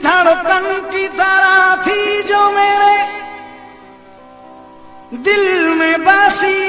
धड़कन की तरह थी जो मेरे दिल में बसी,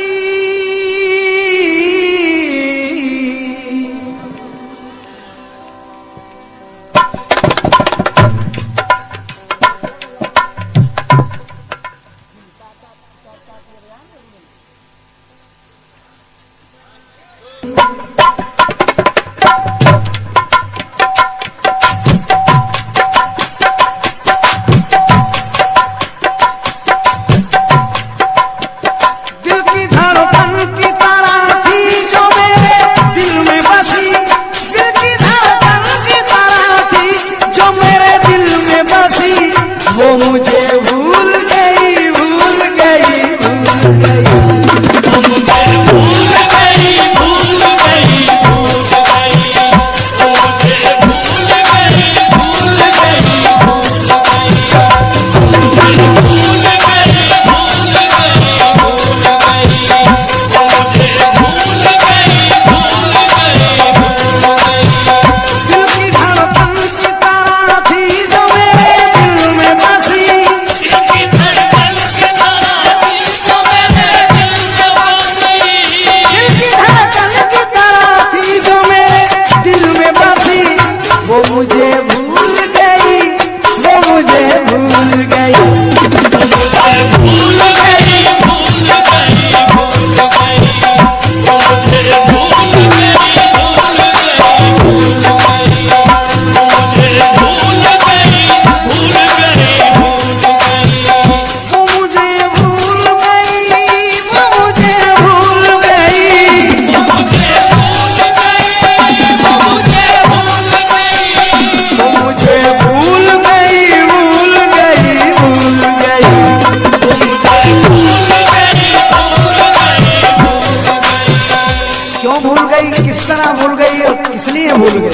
भूल गई।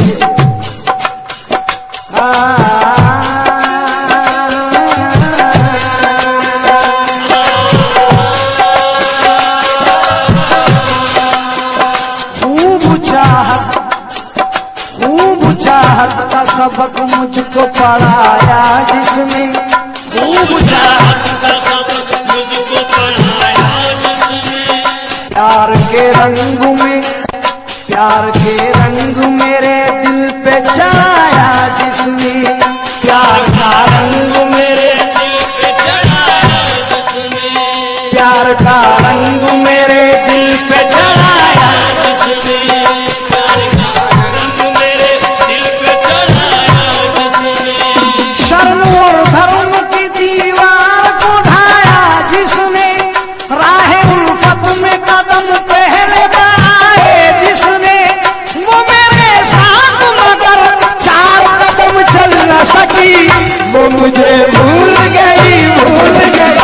खूब चाहत का सबक मुझको पढ़ाया जिसने, खूब चाहत का सबक मुझको पढ़ाया जिसने, प्यार के रंग में, प्यार के रंग मेरे दिल पे चढ़ाया जिसने, प्यार का रंग मेरे दिल पे चढ़ाया जिसने, प्यार का रंग मेरे दिल पे चढ़ाया जिसने, प्यार का रंग मेरे दिल पे चढ़ाया जिसने, शर्म और धर्म की दीवार को ढाया जिसने, राह उल्फत में कदम पहले बढ़ाए जिसने, वो मेरे साथ मगर चार कदम चल न सकी, वो मुझे भूल गई, भूल गई।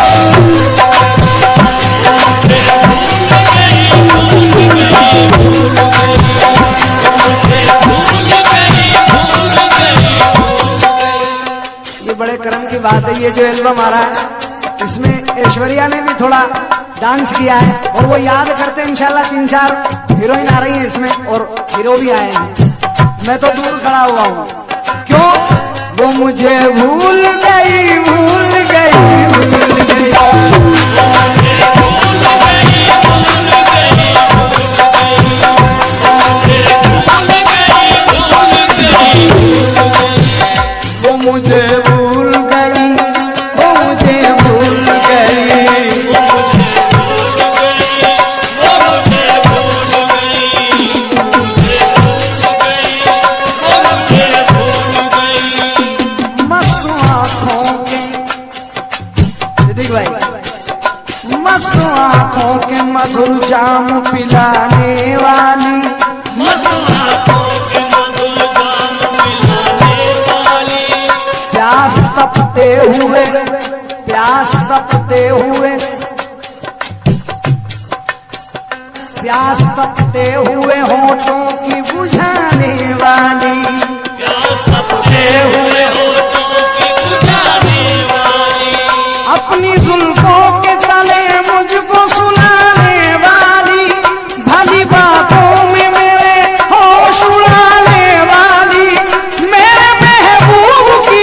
ये बड़े कर्म की बात है। ये जो एल्बम आ रहा है इसमें ऐश्वर्या ने भी थोड़ा डांस किया है और वो याद करते हैं इंशाल्लाह 3-4 हीरोइन आ रही हैं इसमें और हीरो भी आए हैं। मैं तो दूर खड़ा हुआ हूँ। क्यों? वो मुझे भूल गई, भूल गई, भूल गई। वो मुझे भूल गई, वो मुझे भूल गई। मस्त आँखों के सिद्दीक भाई, मस्त आँखों के मधुर जाम पिलाने वाली, मस्त आँखों के मधुर जाम पिलाने वाली, प्यास तपते हुए, प्यास तपते हुए, प्यास तपते हुए होठों की बुझाने वाली, प्यास तपते हुए होठों की बुझाने वाली, अपनी जुल्फों के तले मुझको सुनाने वाली, भली बातों में मेरे होश उड़ाने वाली, मेरे महबूब की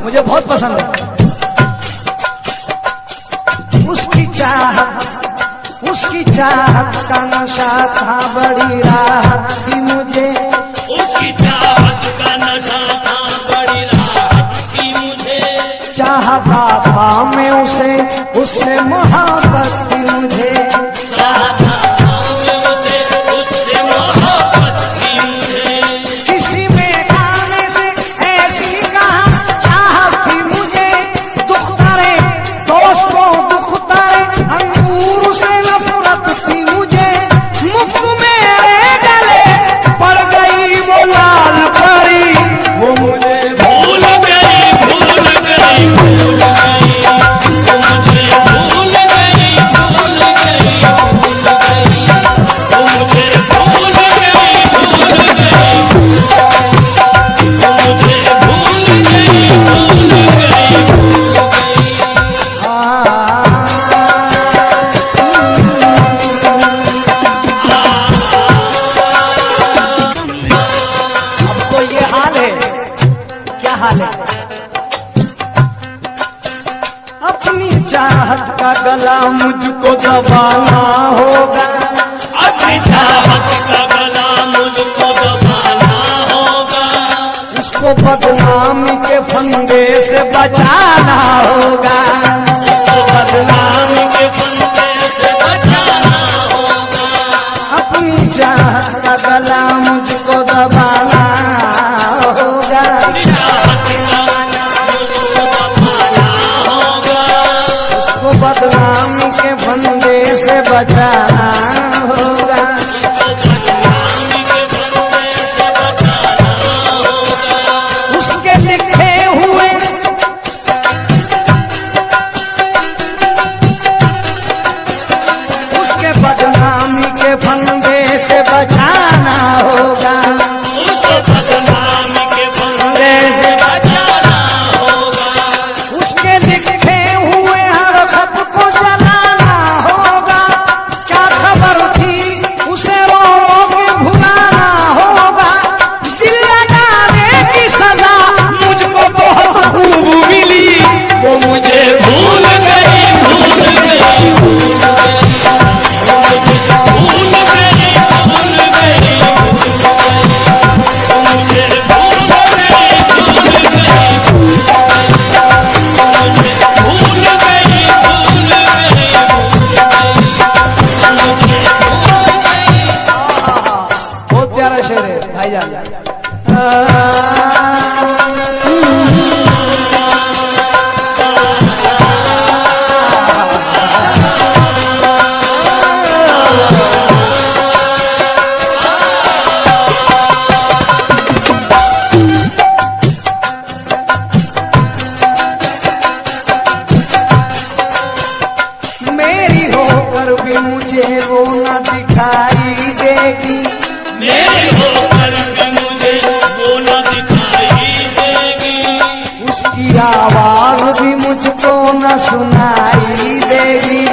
मुझे बहुत पसंद है। उसकी चाहत का नशा था बड़ी राहत थी मुझे, उसकी चाहत का नशा था बड़ी राहत थी मुझे, चाहता था मैं उसे, उससे मोहब्बत थी मुझे, चाहता था मैं उसे, उससे मोहब्बत थी मुझे, किसी में आने से ऐसी कहा चाहत थी मुझे, दुख करे दोस्त को दुख करे अंगूर से नफरत थी मुझे, मुफ्त मेरे गले पड़ गई वो लाल परी, वो मुझे भूल गई, भूल गई, भूल गई, वो मुझे भूल गई, भूल गई, भूल गई, वो मुझे भूल गई, भूल गई, वो मुझे भूल गई, भूल गई, भूल गई। अब तो ये हाल है, क्या हाल है? अपनी चाहत का गला मुझको दबाना होगा, अपनी चाहत का गला मुझको दबाना होगा, उसको बदनामी के फंदे से बचाना होगा, इसको बदनामी के फंदे से बचाना होगा, अपनी चाहत का गला मुझको दबाना होगा, चाहत का मुझको दबाना होगा, उसको बदनामी के फंदे से बचाना होगा, बदनामी के फंदे से बचाना होगा, उसके लिखे हुए उसके बदनामी के फंदे से बचाना होगा, उसको बदनामी के फंदे से बचाना होगा, उसके लिखे हुए हर खत को जलाना होगा, क्या खबर थी उसे रो के भुलाना होगा, दिल लगाने की सजा मुझको बहुत खूब मिली, वो मुझे भूल गई, भूल गई, भूल गई, भूल गई, भूल गई, मुझे भूल गई, भूल गई, भूल गई, भूल गई, बहुत प्यारा शेर है भाईजान। मेरी होकर भी मुझे वो न दिखाई देगी, मेरी होकर भी मुझे वो न दिखाई देगी, उसकी आवाज भी मुझको न सुनाई देगी,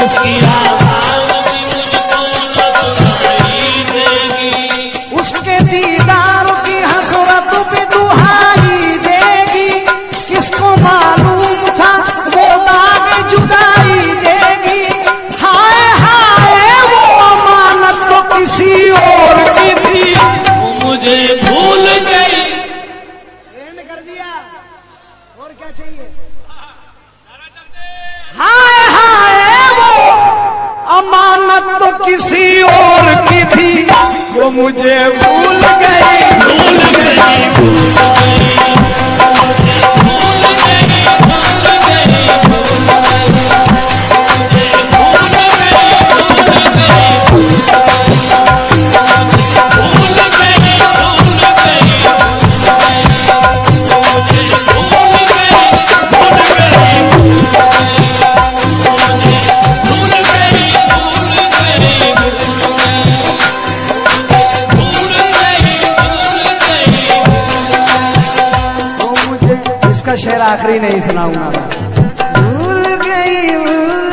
उसकी आवाज भी मुझको न सुनाई देगी, उसके दीदार की हसरत भी दुहाई देगी, किसको मालूम था वो दाग जुदाई देगी, हाय हाय वो अमानत तो किसी और की थी, वो मुझे भूल गई, एंड कर दिया, और क्या चाहिए? हाय हाय वो अमानत तो किसी और की थी, वो मुझे भूल गई, भूल गई, भूल गई, मुझे भूल गई, शेर आखिरी नहीं सुनाऊंगा मैं। भूल गई भूल